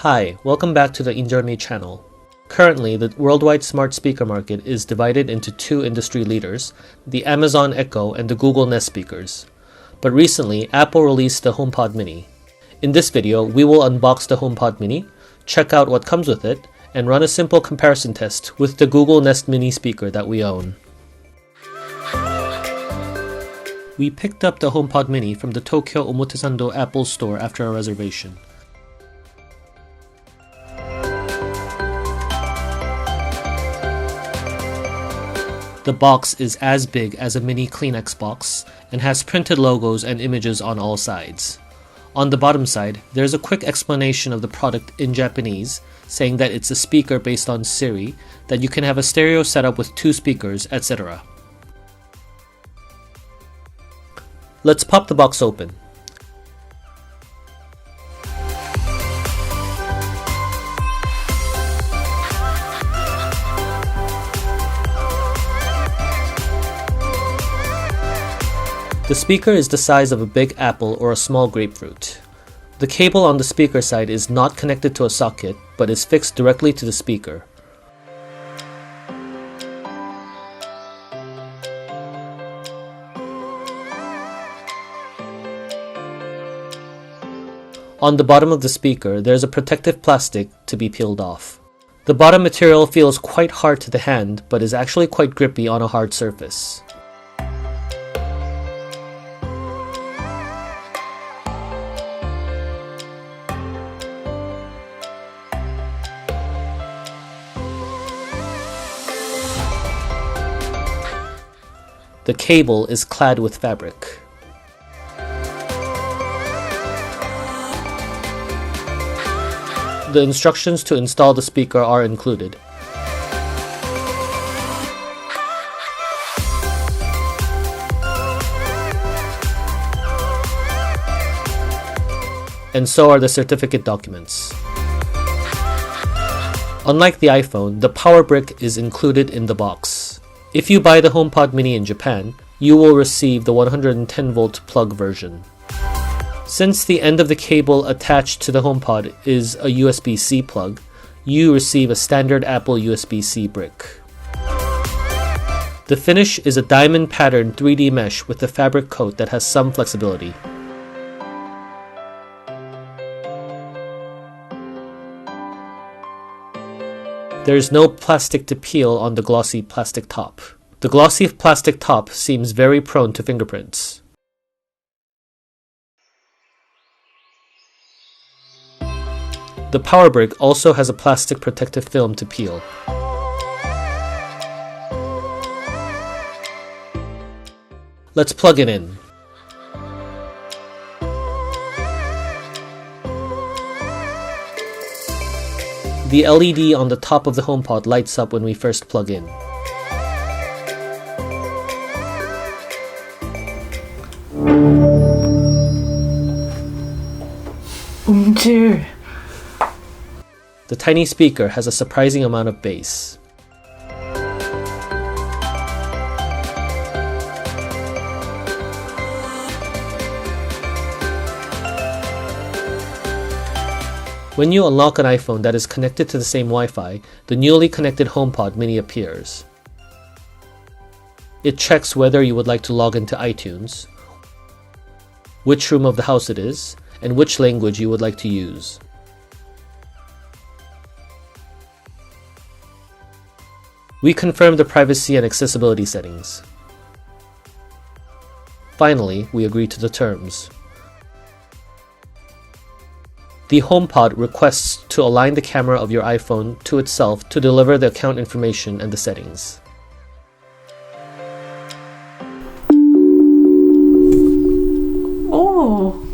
Hi, welcome back to the Enjermi Channel. Currently, the worldwide smart speaker market is divided into two industry leaders, the Amazon Echo and the Google Nest speakers. But recently, Apple released the HomePod Mini. In this video, we will unbox the HomePod Mini, check out what comes with it, and run a simple comparison test with the Google Nest Mini speaker that we own. We picked up the HomePod Mini from the Tokyo Omotesando Apple store after a reservation. The box is as big as a mini Kleenex box and has printed logos and images on all sides. On the bottom side, there's a quick explanation of the product in Japanese, saying that it's a speaker based on Siri, that you can have a stereo setup with two speakers, etc. Let's pop the box open. The speaker is the size of a big apple or a small grapefruit. The cable on the speaker side is not connected to a socket, but is fixed directly to the speaker. On the bottom of the speaker, there's a protective plastic to be peeled off. The bottom material feels quite hard to the hand, but is actually quite grippy on a hard surface. The cable is clad with fabric. The instructions to install the speaker are included. And so are the certificate documents. Unlike the iPhone, the power brick is included in the box. If you buy the HomePod Mini in Japan, you will receive the 110-volt plug version. Since the end of the cable attached to the HomePod is a USB-C plug, you receive a standard Apple USB-C brick. The finish is a diamond pattern 3D mesh with a fabric coat that has some flexibility. There is no plastic to peel on the glossy plastic top. The glossy plastic top seems very prone to fingerprints. The power brick also has a plastic protective film to peel. Let's plug it in. The LED on the top of the HomePod lights up when we first plug in. The tiny speaker has a surprising amount of bass. When you unlock an iPhone that is connected to the same Wi-Fi, the newly connected HomePod Mini appears. It checks whether you would like to log into iTunes, which room of the house it is, and which language you would like to use. We confirm the privacy and accessibility settings. Finally, we agree to the terms. The HomePod requests to align the camera of your iPhone to itself to deliver the account information and the settings. Oh!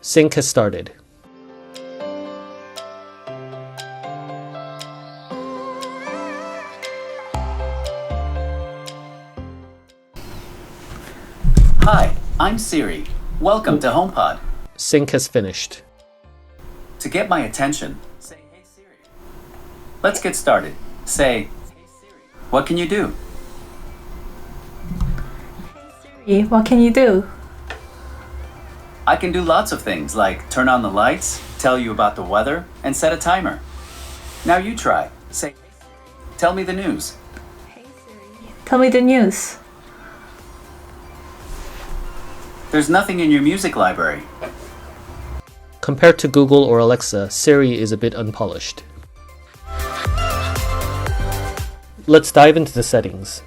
Sync has started. Hi, I'm Siri. Welcome to HomePod. Sync has finished. To get my attention, say, "Hey Siri." Let's get started. Say, "Hey Siri, what can you do?" Hey Siri, what can you do? I can do lots of things like turn on the lights, tell you about the weather, and set a timer. Now you try. Say, "Hey Siri, tell me the news." Hey Siri, tell me the news. There's nothing in your music library. Compared to Google or Alexa, Siri is a bit unpolished. Let's dive into the settings.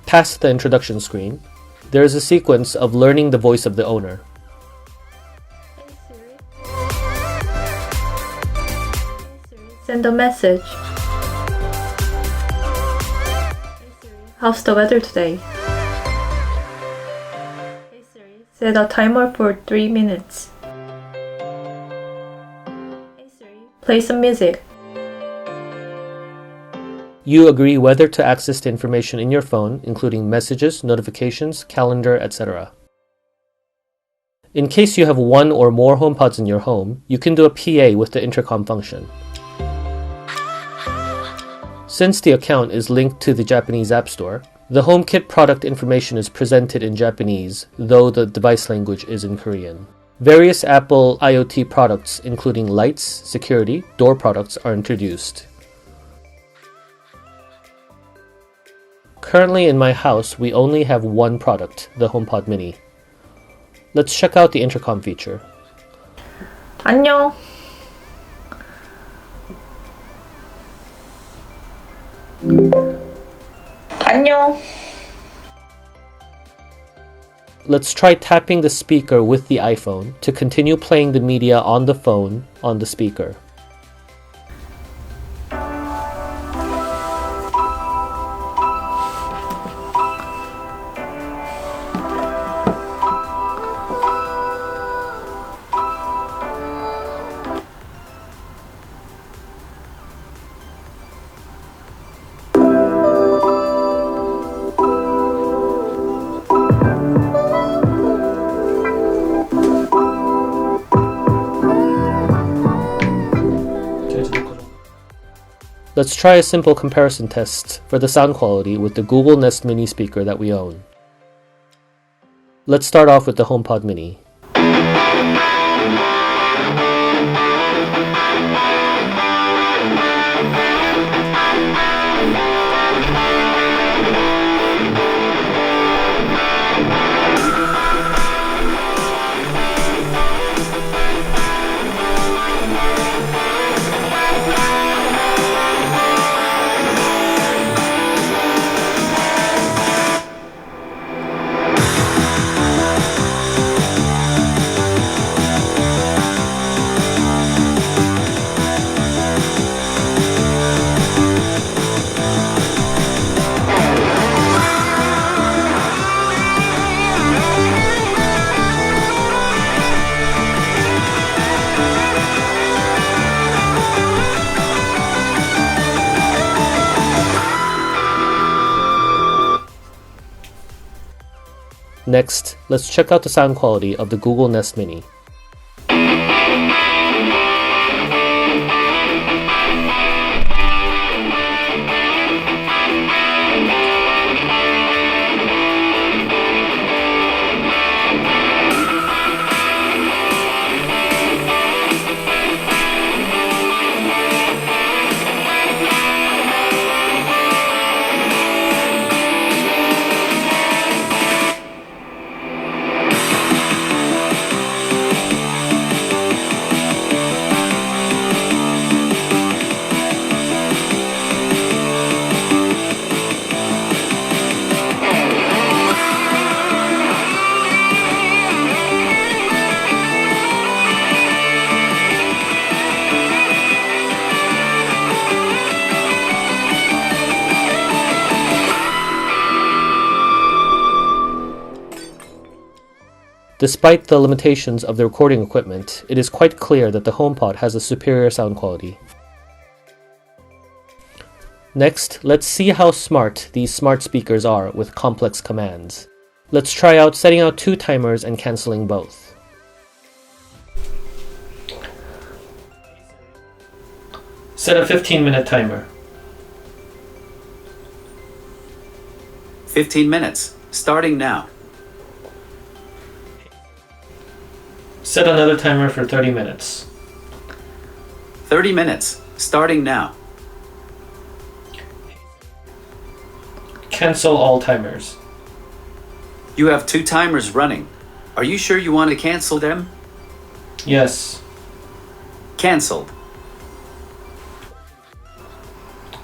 Past the introduction screen, there is a sequence of learning the voice of the owner. Hey Siri. Hey Siri, send a message. Hey Siri, how's the weather today? Hey Siri, set a timer for 3 minutes. Hey Siri, play some music. You agree whether to access the information in your phone, including messages, notifications, calendar, etc. In case you have one or more HomePods in your home, you can do a PA with the Intercom function. Since the account is linked to the Japanese App Store, the HomeKit product information is presented in Japanese, though the device language is in Korean. Various Apple IoT products, including lights, security, door products, are introduced. Currently in my house, we only have one product, the HomePod Mini. Let's check out the intercom feature. 안녕. 안녕. Let's try tapping the speaker with the iPhone to continue playing the media on the phone on the speaker. Let's try a simple comparison test for the sound quality with the Google Nest Mini speaker that we own. Let's start off with the HomePod Mini. Next, let's check out the sound quality of the Google Nest Mini. Despite the limitations of the recording equipment, it is quite clear that the HomePod has a superior sound quality. Next, let's see how smart these smart speakers are with complex commands. Let's try out setting out 2 timers and cancelling both. Set a 15-minute timer. 15 minutes, starting now. Set another timer for 30 minutes. 30 minutes, starting now. Cancel all timers. You have 2 timers running. Are you sure you want to cancel them? Yes. Cancelled.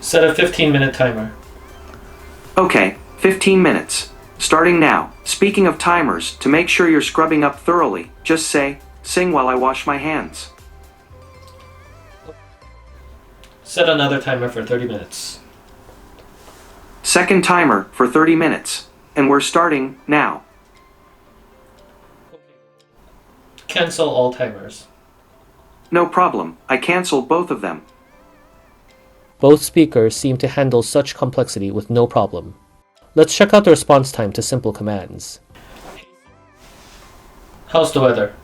Set a 15-minute timer. Okay, 15 minutes. Starting now. Speaking of timers, to make sure you're scrubbing up thoroughly, just say, "Sing while I wash my hands." Set another timer for 30 minutes. Second timer for 30 minutes. And we're starting now. Cancel all timers. No problem, I canceled both of them. Both speakers seem to handle such complexity with no problem. Let's check out the response time to simple commands. How's the weather?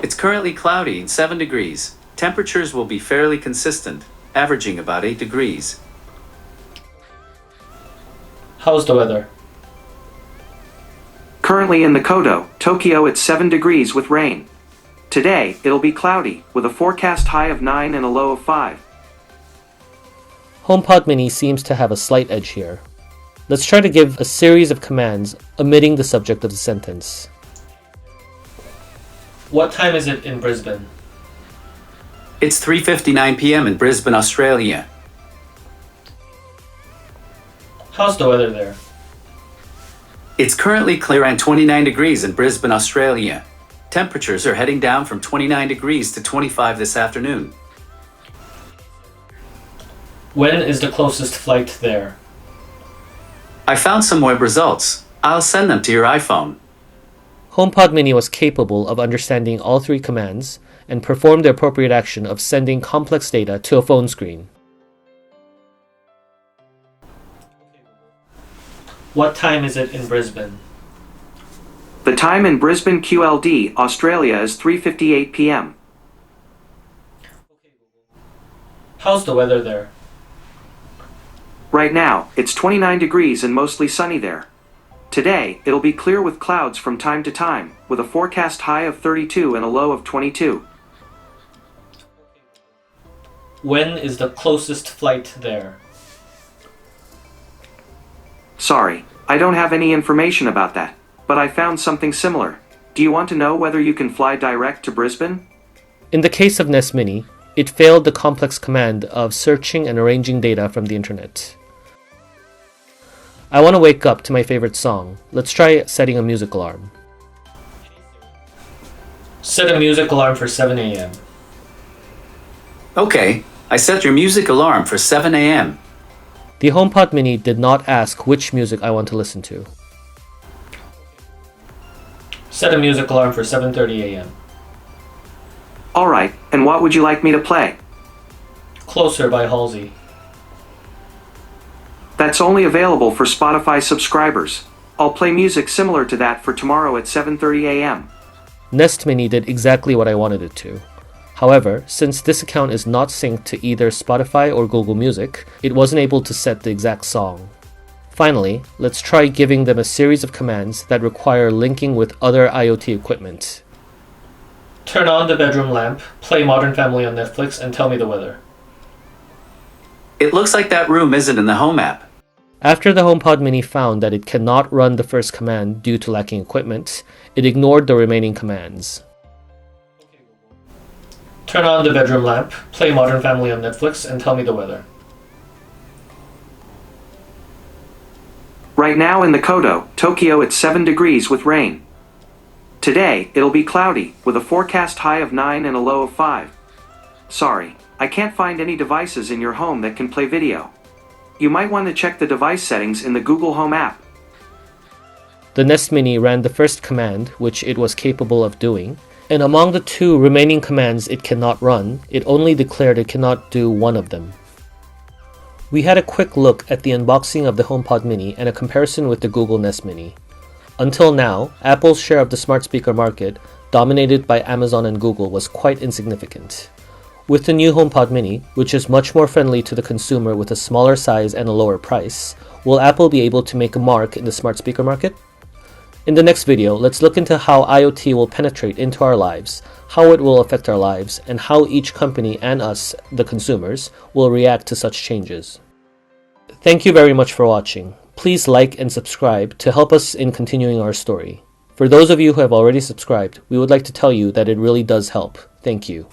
It's currently cloudy and 7 degrees. Temperatures will be fairly consistent, averaging about 8 degrees. How's the weather? Currently in the Kodo, Tokyo, it's 7 degrees with rain. Today, it'll be cloudy, with a forecast high of 9 and a low of 5. HomePod Mini seems to have a slight edge here. Let's try to give a series of commands omitting the subject of the sentence. What time is it in Brisbane? It's 3:59 p.m. in Brisbane, Australia. How's the weather there? It's currently clear and 29 degrees in Brisbane, Australia. Temperatures are heading down from 29 degrees to 25 this afternoon. When is the closest flight there? I found some web results. I'll send them to your iPhone. HomePod Mini was capable of understanding all 3 commands and performed the appropriate action of sending complex data to a phone screen. What time is it in Brisbane? The time in Brisbane, QLD, Australia is 3:58 p.m. How's the weather there? Right now, it's 29 degrees and mostly sunny there. Today, it'll be clear with clouds from time to time, with a forecast high of 32 and a low of 22. When is the closest flight there? Sorry, I don't have any information about that, but I found something similar. Do you want to know whether you can fly direct to Brisbane? In the case of Nest Mini, it failed the complex command of searching and arranging data from the internet. I want to wake up to my favorite song. Let's try setting a music alarm. Set a music alarm for 7 a.m. Okay, I set your music alarm for 7 a.m. The HomePod Mini did not ask which music I want to listen to. Set a music alarm for 7:30 a.m. Alright, and what would you like me to play? Closer by Halsey. That's only available for Spotify subscribers. I'll play music similar to that for tomorrow at 7:30 a.m. Nest Mini did exactly what I wanted it to. However, since this account is not synced to either Spotify or Google Music, it wasn't able to set the exact song. Finally, let's try giving them a series of commands that require linking with other IoT equipment. Turn on the bedroom lamp, play Modern Family on Netflix, and tell me the weather. It looks like that room isn't in the Home app. After the HomePod Mini found that it cannot run the first command due to lacking equipment, it ignored the remaining commands. Turn on the bedroom lamp, play Modern Family on Netflix, and tell me the weather. Right now in the Kodo, Tokyo, it's 7 degrees with rain. Today, it'll be cloudy, with a forecast high of 9 and a low of 5. Sorry, I can't find any devices in your home that can play video. You might want to check the device settings in the Google Home app. The Nest Mini ran the first command, which it was capable of doing, and among the 2 remaining commands it cannot run, it only declared it cannot do one of them. We had a quick look at the unboxing of the HomePod Mini and a comparison with the Google Nest Mini. Until now, Apple's share of the smart speaker market, dominated by Amazon and Google, was quite insignificant. With the new HomePod Mini, which is much more friendly to the consumer with a smaller size and a lower price, will Apple be able to make a mark in the smart speaker market? In the next video, let's look into how IoT will penetrate into our lives, how it will affect our lives, and how each company and us, the consumers, will react to such changes. Thank you very much for watching. Please like and subscribe to help us in continuing our story. For those of you who have already subscribed, we would like to tell you that it really does help. Thank you.